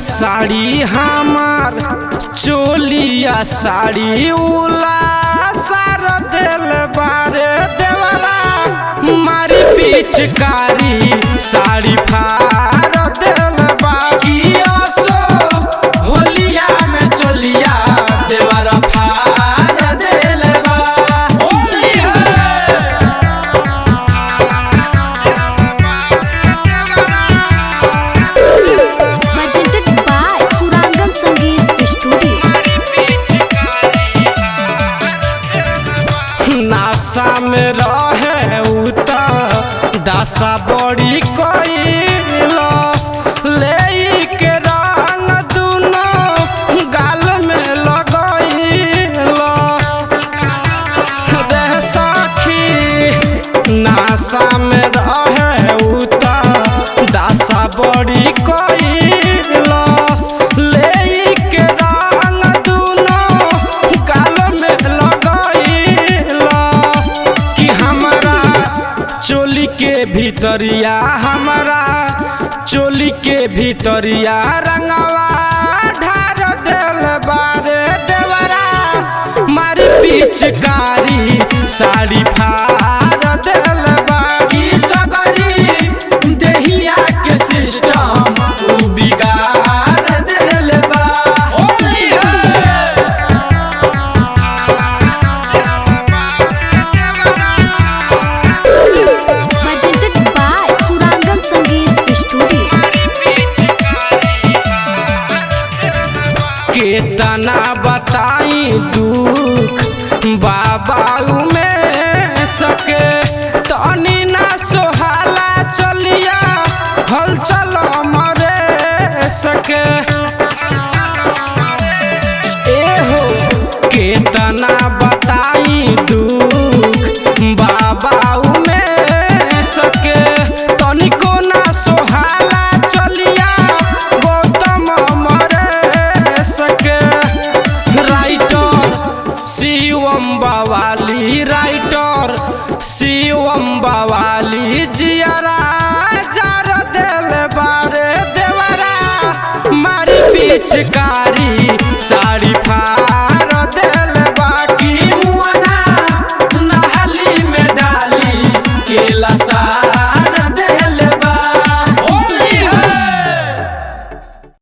साड़ी हमार चोलिया साड़ी उला सार दिल बारे देवरा मारी पिचकारी साड़ी फार दिल बाकी असो होलिया में चोलिया देवरा फार दिल बा Holi presented by Surangan Sangeet Studio. नासा में रहे उता दासा बड़ी कैलस ले के रंग दुनो गाल में लगैलस रे सखी नासा में रहे उता दासा बड़ी कैलस ले के रंग दुनो गाल में लगैलस कि हमारा चोली के भीतरिया हमारा चोली के भीतरिया रंगवा ढार दिल बारे देवरा मारी पिचकारी साड़ी फार दिल बाकी सगरी देहिया के सिस्टम उ बिगाड़ दिल बा Holi Presented by Surangan Sangeet Studio. केतना बताई दुख बाबा में सके तनी ना सोहाला चलिया हल चलो मरे सके एहो केतना बताई दुख बाबा में सके तनिको ना सोहाला चलिया गौतम मरे सके राइटर शिवम बवाली राइटर शिवम बवाली जियारा जार दिल बारे देवरा मारी पिचकारी साड़ी फार